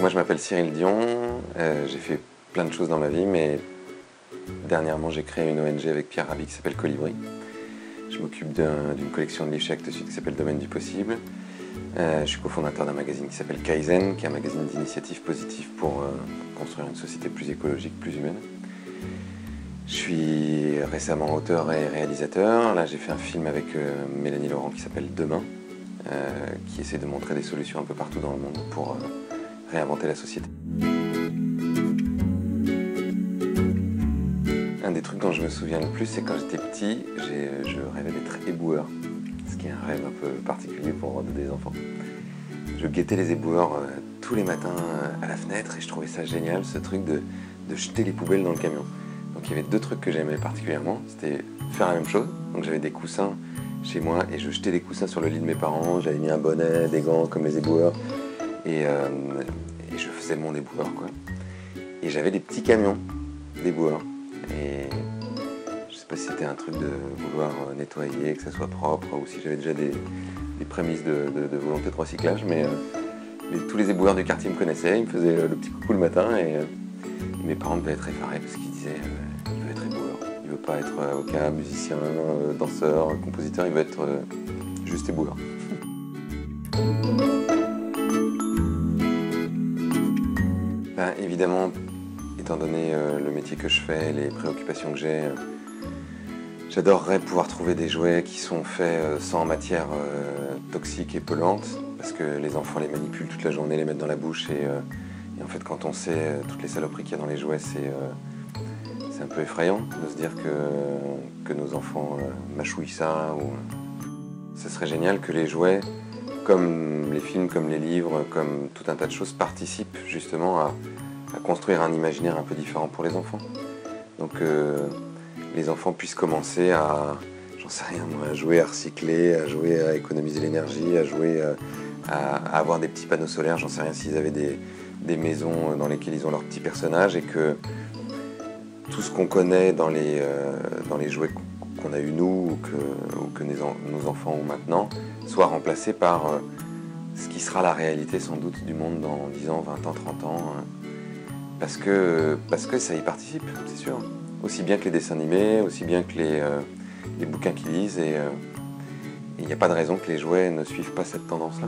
moi je m'appelle Cyril Dion, j'ai fait plein de choses dans ma vie, mais dernièrement j'ai créé une ONG avec Pierre Rabhi qui s'appelle Colibri. Je m'occupe d'une collection de livres chez Actes Sud qui s'appelle Domaine du possible. Je suis cofondateur d'un magazine qui s'appelle Kaizen, qui est un magazine d'initiatives positives pour construire une société plus écologique, plus humaine. Je suis récemment auteur et réalisateur. Là j'ai fait un film avec Mélanie Laurent qui s'appelle Demain, qui essaie de montrer des solutions un peu partout dans le monde pour réinventer la société. Un des trucs dont je me souviens le plus, c'est quand j'étais petit, je rêvais d'être éboueur, ce qui est un rêve un peu particulier pour des enfants. Je guettais les éboueurs tous les matins à la fenêtre et je trouvais ça génial, ce truc de jeter les poubelles dans le camion. Donc il y avait deux trucs que j'aimais particulièrement, c'était faire la même chose. Donc j'avais des coussins chez moi et je jetais les coussins sur le lit de mes parents, j'avais mis un bonnet, des gants comme les éboueurs et je faisais mon éboueur quoi. Et j'avais des petits camions d'éboueurs. Et je sais pas si c'était un truc de vouloir nettoyer, que ça soit propre, ou si j'avais déjà des prémices de volonté de recyclage, mais tous les éboueurs du quartier me connaissaient, ils me faisaient le petit coucou le matin, et mes parents devaient être effarés parce qu'ils disaient il veut être éboueur, il veut pas être avocat, musicien, danseur, compositeur, il veut être juste éboueur. Ben, évidemment, étant donné le métier que je fais, les préoccupations que j'ai, j'adorerais pouvoir trouver des jouets qui sont faits sans matière toxique et polluante, parce que les enfants les manipulent toute la journée, les mettent dans la bouche, et en fait quand on sait toutes les saloperies qu'il y a dans les jouets, c'est un peu effrayant de se dire que nos enfants mâchouillent ça. Ce serait génial que les jouets, comme les films, comme les livres, comme tout un tas de choses, participent justement à construire un imaginaire un peu différent pour les enfants. Donc les enfants puissent commencer à, j'en sais rien moi, à jouer à recycler, à jouer à économiser l'énergie, à jouer à avoir des petits panneaux solaires, j'en sais rien, s'ils avaient des maisons dans lesquelles ils ont leurs petits personnages, et que tout ce qu'on connaît dans les jouets qu'on a eu nous ou que nos enfants ont maintenant soit remplacé par ce qui sera la réalité sans doute du monde dans 10 ans, 20 ans, 30 ans. Parce que ça y participe, c'est sûr. Aussi bien que les dessins animés, aussi bien que les bouquins qu'ils lisent. Et il n'y a pas de raison que les jouets ne suivent pas cette tendance-là.